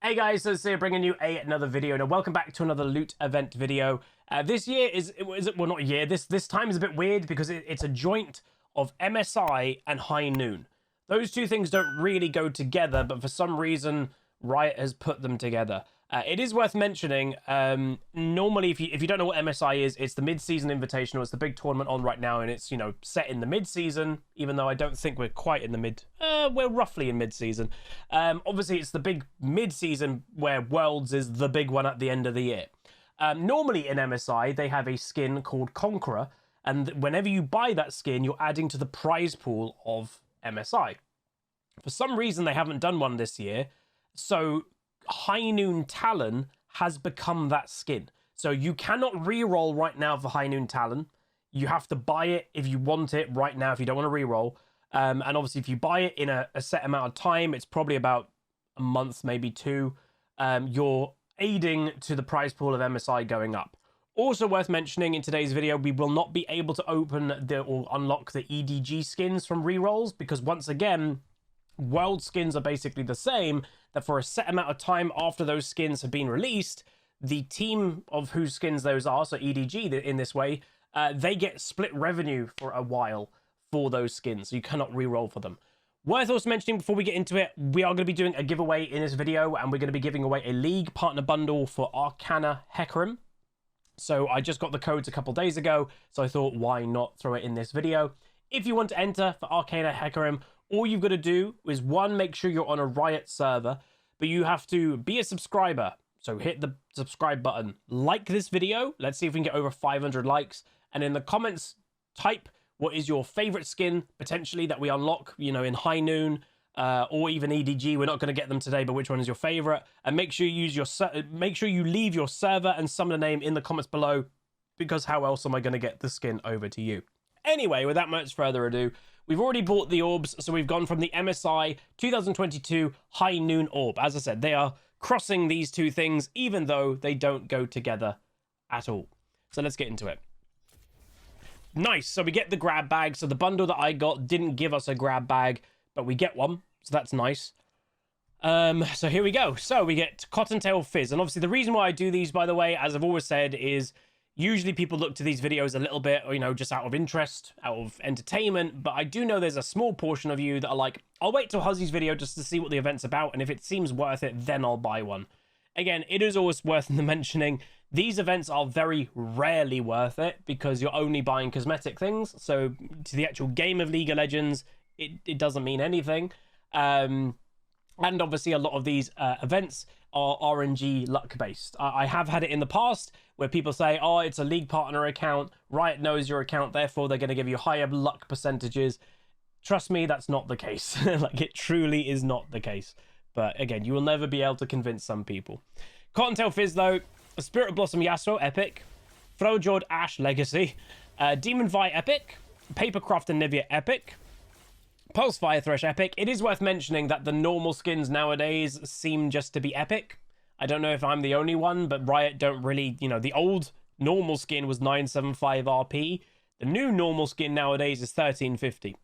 Hey guys, so Sir bringing you another video. Now, welcome back to another loot event video. This year well, not a year. This time is a bit weird because it's a joint of MSI and High Noon. Those two things don't really go together, but for some reason, Riot has put them together. It is worth mentioning, normally if you don't know what MSI is, it's the mid-season invitational. It's the big tournament on right now, and it's, you know, set in the mid-season, even though I don't think we're quite in the we're roughly in mid-season. Obviously, it's the big mid-season where Worlds is the big one at the end of the year. Normally in MSI, they have a skin called Conqueror, and whenever you buy that skin, you're adding to the prize pool of MSI. For some reason, they haven't done one this year, so High Noon Talon has become that skin. So you cannot reroll right now for High Noon Talon. You have to buy it if you want it right now, if you don't want to reroll. And obviously, if you buy it in a set amount of time, it's probably about a month, maybe two. You're aiding to the prize pool of MSI going up. Also worth mentioning in today's video, we will not be able to open or unlock the EDG skins from rerolls because once again, world skins are basically the same, that for a set amount of time after those skins have been released, the team of whose skins those are, so EDG in this way, they get split revenue for a while for those skins, so you cannot reroll for them. Worth also mentioning before we get into it, we are going to be doing a giveaway in this video, and we're going to be giving away a League Partner Bundle for Arcana Hecarim. So I just got the codes a couple days ago, so I thought why not throw it in this video. If you want to enter for Arcana Hecarim, all you've got to do is, one, make sure you're on a Riot server, but you have to be a subscriber. So hit the subscribe button, like this video. Let's see if we can get over 500 likes. And in the comments, type what is your favorite skin, potentially, that we unlock, you know, in High Noon or even EDG. We're not going to get them today, but which one is your favorite? And make sure you leave your server and summoner name in the comments below, because how else am I going to get the skin over to you? Anyway, without much further ado, we've already bought the orbs, so we've gone from the MSI 2022 High Noon orb. As I said, they are crossing these two things, even though they don't go together at all. So let's get into it. Nice, so we get the grab bag. So the bundle that I got didn't give us a grab bag, but we get one, so that's nice. So here we go. So we get Cottontail Fizz, and obviously the reason why I do these, by the way, as I've always said, is usually people look to these videos a little bit, you know, just out of interest, out of entertainment. But I do know there's a small portion of you that are like, I'll wait till Huzzy's video just to see what the event's about. And if it seems worth it, then I'll buy one. Again, it is always worth mentioning, these events are very rarely worth it because you're only buying cosmetic things. So to the actual game of League of Legends, it doesn't mean anything. And obviously a lot of these events are RNG luck based. I have had it in the past where people say, oh, it's a League Partner account, Riot knows your account, therefore they're going to give you higher luck percentages. Trust me, that's not the case. Like, it truly is not the case. But again, you will never be able to convince some people. Cottontail Fizz though, Spirit of Blossom Yasuo epic, Throwjord Ash Legacy, Demon Vi epic, Papercraft and Nivea epic, Pulse Fire Thresh epic. It is worth mentioning that the normal skins nowadays seem just to be epic. I don't know if I'm the only one, but Riot don't really, you know, the old normal skin was 975 RP. The new normal skin nowadays is 1350.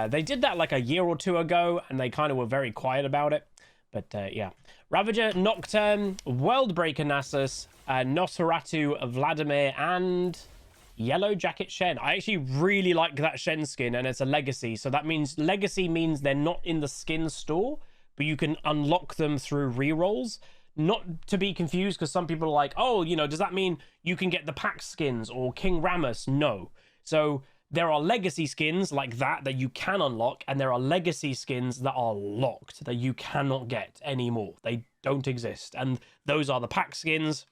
They did that like a year or two ago, and they kind of were very quiet about it. But yeah. Ravager, Nocturne, Worldbreaker Nasus, Nosferatu Vladimir, and Yellow Jacket Shen. I actually really like that Shen skin, and it's a legacy. So that means legacy means they're not in the skin store, but you can unlock them through rerolls. Not to be confused, because some people are like, oh, you know, does that mean you can get the pack skins or King Rammus? No. So there are legacy skins like that you can unlock, and there are legacy skins that are locked that you cannot get anymore. They don't exist. And those are the pack skins,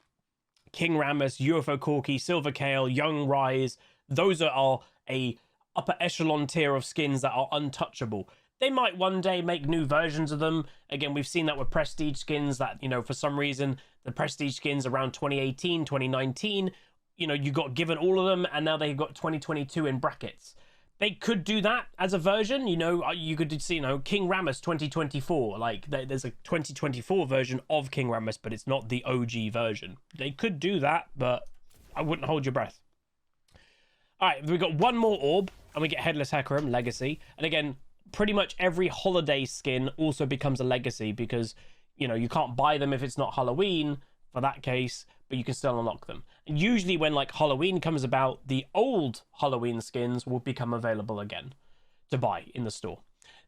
King Rammus, UFO Corki, Silver Kale, Young Rise. Those are a upper echelon tier of skins that are untouchable. They might one day make new versions of them. Again, we've seen that with Prestige skins that, you know, for some reason, the Prestige skins around 2018, 2019, you know, you got given all of them, and now they've got 2022 in brackets. They could do that as a version, you know, you could see, you know, King Rammus 2024, like there's a 2024 version of King Rammus, but it's not the OG version. They could do that, but I wouldn't hold your breath. All right, we've got one more orb, and we get Headless Hecarim Legacy. And again, pretty much every holiday skin also becomes a legacy because you know, you can't buy them if it's not Halloween for that case, but you can still unlock them. And usually when like Halloween comes about, the old Halloween skins will become available again to buy in the store.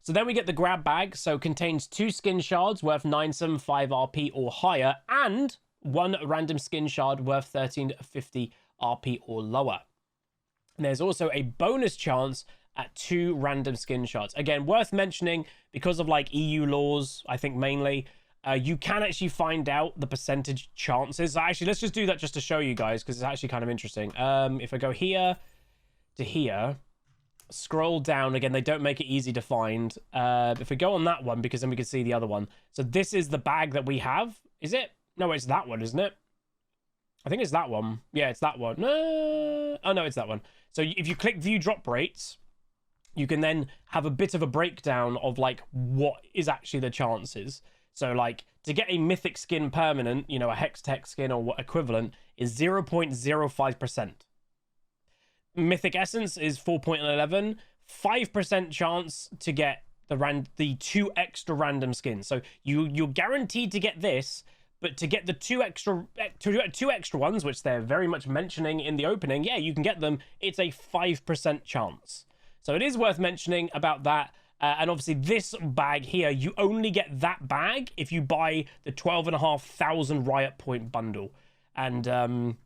So then we get the grab bag. So contains 2 skin shards worth 975 RP or higher, and 1 random skin shard worth 1350 RP or lower. And there's also a bonus chance at 2 random skin shards. Again, worth mentioning because of like EU laws, I think mainly, you can actually find out the percentage chances. Actually, let's just do that just to show you guys, because it's actually kind of interesting. If I go here to here, scroll down again, they don't make it easy to find. If we go on that one, because then we can see the other one. So this is the bag that we have. Is it? No, it's that one, isn't it? I think it's that one. Yeah, it's that one. No. Oh, no, it's that one. So if you click view drop rates, you can then have a bit of a breakdown of like what is actually the chances. So like to get a mythic skin permanent, you know, a hex tech skin or what equivalent is 0.05%. Mythic essence is 4.11, 5% chance to get the 2 extra random skins. So you're guaranteed to get this, but to get the 2 extra ones, which they're very much mentioning in the opening, yeah, you can get them. It's a 5% chance. So it is worth mentioning about that. And obviously this bag here, you only get that bag if you buy the 12,500 Riot Point bundle. And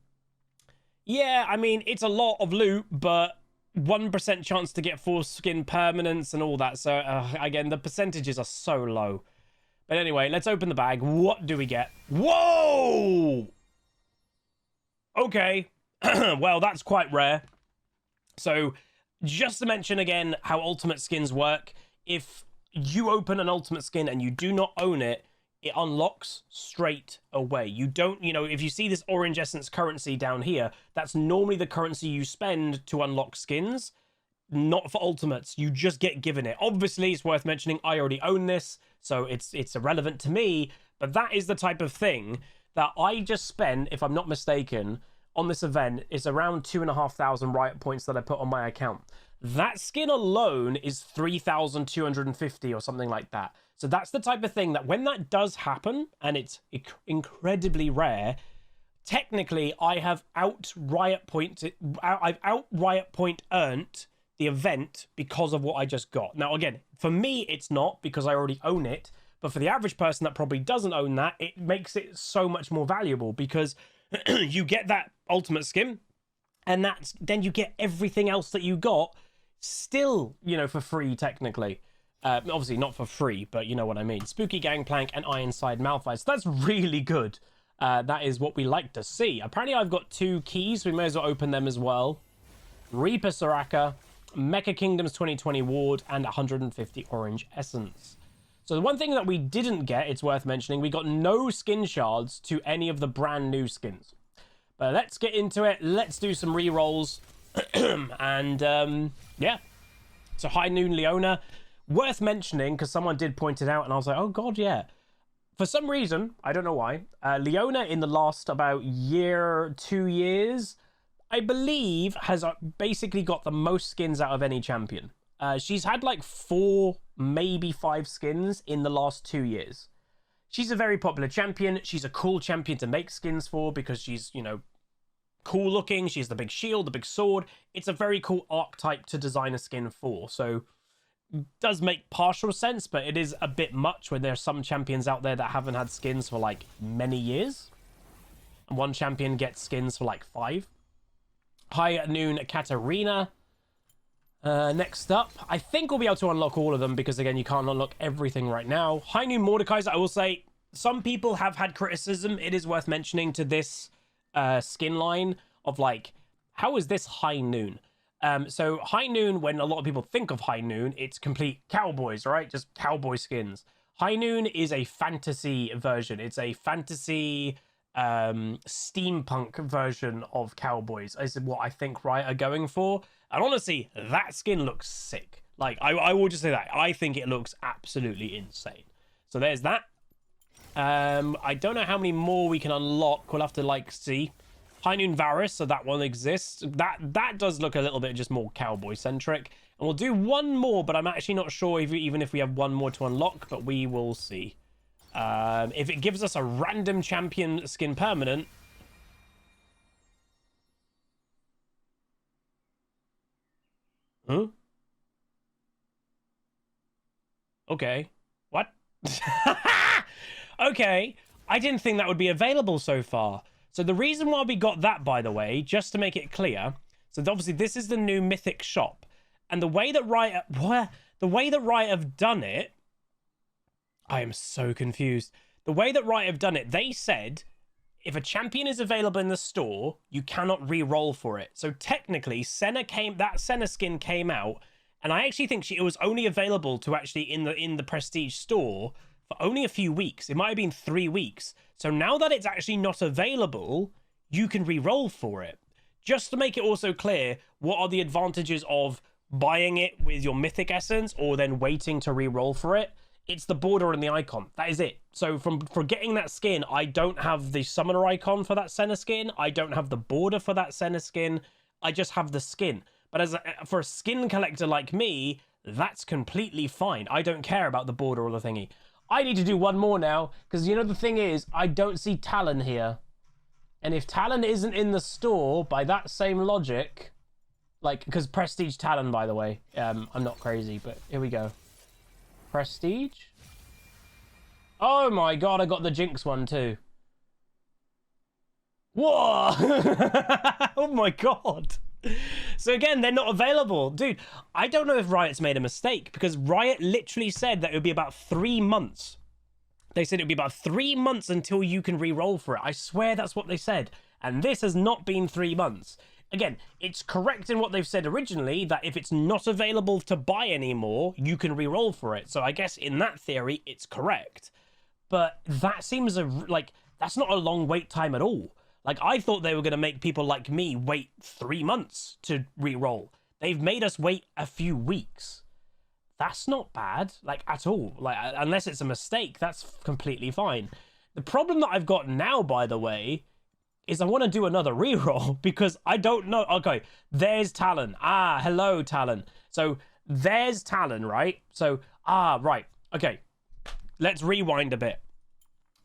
yeah, I mean, it's a lot of loot, but 1% chance to get 4 skin permanents and all that. So again, the percentages are so low. But anyway, let's open the bag. What do we get? Whoa! Okay. Well, that's quite rare. So just to mention again how ultimate skins work, if you open an ultimate skin and you do not own it, it unlocks straight away. You don't, you know, if you see this orange essence currency down here, that's normally the currency you spend to unlock skins, not for ultimates. You just get given it. Obviously, it's worth mentioning I already own this, so it's irrelevant to me, but that is the type of thing that I just spent, if I'm not mistaken, on this event. Is around 2,500 Riot Points that I put on my account. That skin alone is 3,250 or something like that. So that's the type of thing that when that does happen, and it's incredibly rare, technically I have out Riot Point earned the event because of what I just got. Now again, for me it's not, because I already own it, but for the average person that probably doesn't own that, it makes it so much more valuable, because you get that ultimate skin, and then you get everything else that you got still, you know, for free technically. Obviously not for free, but you know what I mean. Spooky Gangplank and Ironside Malphite. So that's really good. That is what we like to see. Apparently I've got 2 keys. We may as well open them as well. Reaper Soraka, Mecha Kingdoms 2020 Ward, and 150 Orange Essence. So the one thing that we didn't get, it's worth mentioning, we got no skin shards to any of the brand new skins. But let's get into it. Let's do some re-rolls. And yeah. So High Noon Leona. Worth mentioning, because someone did point it out, and I was like, oh god, yeah. For some reason, I don't know why, Leona in the last about 2 years, I believe, has basically got the most skins out of any champion. She's had like 4, maybe 5 skins in the last 2 years. She's a very popular champion. She's a cool champion to make skins for, because she's, you know, cool looking. She has the big shield, the big sword. It's a very cool archetype to design a skin for. So does make partial sense, but it is a bit much when there are some champions out there that haven't had skins for like many years, and one champion gets skins for like 5. High Noon Katarina. Next up, I think we'll be able to unlock all of them, because again, you can't unlock everything right now. High Noon Mordekaiser, I will say, some people have had criticism. It is worth mentioning to this skin line of like, how is this High Noon? So High Noon, when a lot of people think of High Noon, it's complete cowboys, right? Just cowboy skins. High Noon is a fantasy version. It's a fantasy steampunk version of cowboys, is what I think Riot are going for. And honestly, that skin looks sick. Like, I will just say that. I think it looks absolutely insane. So there's that. I don't know how many more we can unlock. We'll have to, like, see. High Noon Varus, so that one exists. That does look a little bit just more cowboy-centric. And we'll do one more, but I'm actually not sure even if we have one more to unlock, but we will see. If it gives us a random champion skin permanent... Huh? Okay. What? Okay. I didn't think that would be available so far. So the reason why we got that, by the way, just to make it clear, so obviously this is the new Mythic shop, and the way that Riot have done it, I am so confused. The way that Riot have done it, they said if a champion is available in the store, you cannot re-roll for it. So technically, that Senna skin came out, and I actually think it was only available to actually in the Prestige store for only a few weeks. It might have been 3 weeks. So now that it's actually not available, you can re-roll for it. Just to make it also clear, what are the advantages of buying it with your Mythic Essence or then waiting to re-roll for it? It's the border and the icon. That is it. So for getting that skin, I don't have the summoner icon for that Senna skin. I don't have the border for that Senna skin. I just have the skin. But for a skin collector like me, that's completely fine. I don't care about the border or the thingy. I need to do one more now, because you know the thing is, I don't see Talon here. And if Talon isn't in the store, by that same logic, like, because Prestige Talon, by the way, I'm not crazy, but here we go. Prestige? Oh my god, I got the Jinx one too. Whoa! Oh my god. So again, they're not available. Dude, I don't know if Riot's made a mistake, because Riot literally said that it would be about 3 months. They said it would be about 3 months until you can re-roll for it. I swear that's what they said. And this has not been 3 months. Again, it's correct in what they've said originally, that if it's not available to buy anymore, you can re-roll for it. So I guess in that theory, it's correct. But that seems like, that's not a long wait time at all. Like, I thought they were going to make people like me wait 3 months to re-roll. They've made us wait a few weeks. That's not bad, like, at all. Like, unless it's a mistake, that's completely fine. The problem that I've got now, by the way, is I want to do another re-roll because I don't know. Okay, there's Talon. Ah, hello, Talon. So there's Talon, right? So, right. Okay, let's rewind a bit.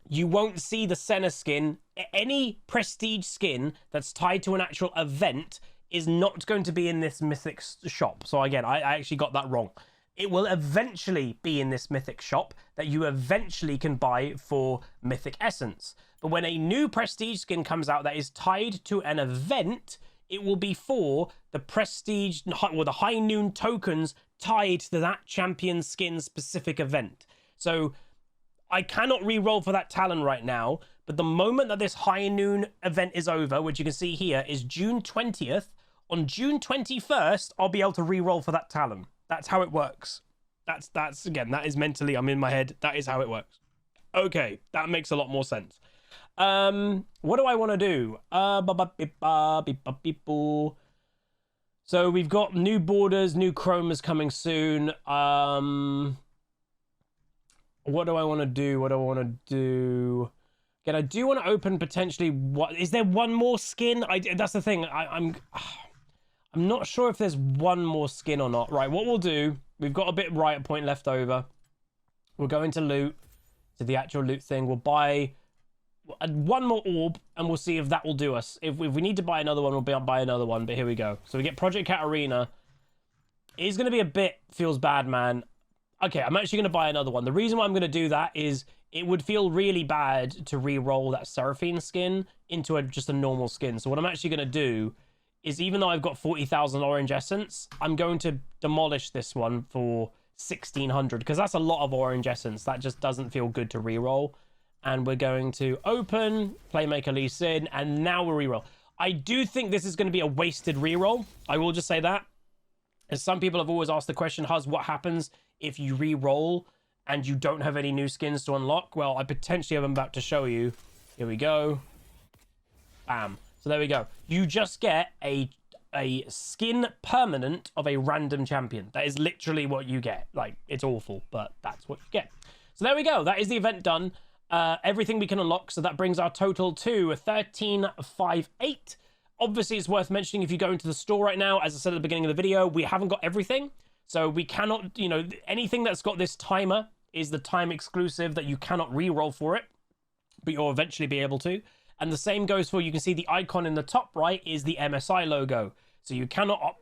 You won't see the Senna skin. Any Prestige skin that's tied to an actual event is not going to be in this Mythic shop. So again, I actually got that wrong. It will eventually be in this Mythic shop that you eventually can buy for Mythic Essence. But when a new Prestige skin comes out that is tied to an event, it will be for the Prestige or the High Noon tokens tied to that champion skin specific event. So I cannot re-roll for that Talon right now, but the moment that this High Noon event is over, which you can see here, is June 20th. On June 21st, I'll be able to re-roll for that Talon. That's how it works. That's again, that is mentally, I'm in my head. That is how it works. Okay, that makes a lot more sense. What do I want to do? So we've got new borders, new chromas coming soon. What do I want to do? What do I want to do? Again, I do want to open potentially. What is there? One more skin? That's the thing. I'm not sure if there's one more skin or not. Right. What we'll do? We've got a bit of Riot point left over. We'll go into loot, to the actual loot thing. We'll buy one more orb, and we'll see if that will do us. If we need to buy another one, we'll buy another one. But here we go. So we get Project Katarina. It's going to be a bit feels bad, man. Okay, I'm actually going to buy another one. The reason why I'm going to do that is it would feel really bad to re-roll that Seraphine skin into just a normal skin. So what I'm actually going to do is, even though I've got 40,000 orange essence, I'm going to demolish this one for 1,600 because that's a lot of orange essence. That just doesn't feel good to re-roll. And we're going to open, Playmaker Lee Sin, and now we'll re-roll. I do think this is going to be a wasted re-roll. I will just say that. As some people have always asked the question, Huz, what happens if you re-roll and you don't have any new skins to unlock? Well, I potentially am about to show you. Here we go. Bam. So there we go. You just get a skin permanent of a random champion. That is literally what you get. Like, it's awful, but that's what you get. So there we go. That is the event done. Everything we can unlock. So that brings our total to 1358. Obviously, it's worth mentioning if you go into the store right now, as I said at the beginning of the video, we haven't got everything. So we cannot, you know, anything that's got this timer is the time exclusive that you cannot re-roll for it, but you'll eventually be able to. And the same goes for, you can see the icon in the top right is the MSI logo. So you cannot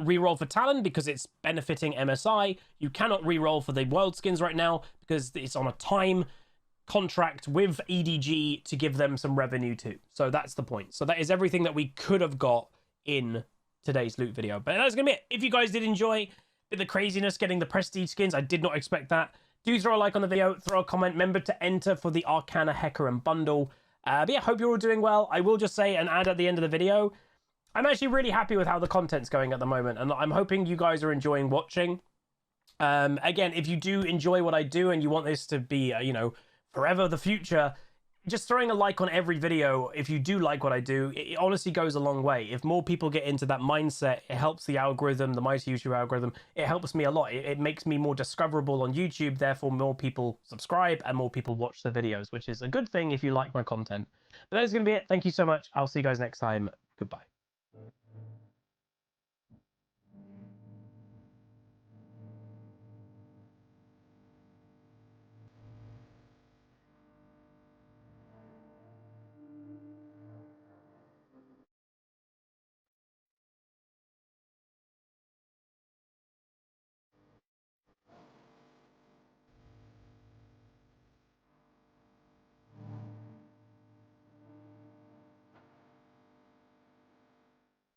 re-roll for Talon because it's benefiting MSI. You cannot re-roll for the world skins right now because it's on a time contract with EDG to give them some revenue too. So that's the point. So that is everything that we could have got in today's loot video. But that's gonna be it. If you guys did enjoy the craziness getting the prestige skins, I did not expect that. Do throw a like on the video, throw a comment. Remember to enter for the Arcana Hecarim bundle. But yeah, hope you're all doing well. I will just say and add at the end of the video, I'm actually really happy with how the content's going at the moment, and I'm hoping you guys are enjoying watching. Again, if you do enjoy what I do and you want this to be, you know, forever the future, just throwing a like on every video, if you do like what I do, it honestly goes a long way. If more people get into that mindset, it helps the algorithm, the Mighty YouTube algorithm. It helps me a lot. It makes me more discoverable on YouTube, therefore more people subscribe and more people watch the videos, which is a good thing if you like my content. But that is going to be it. Thank you so much. I'll see you guys next time. Goodbye.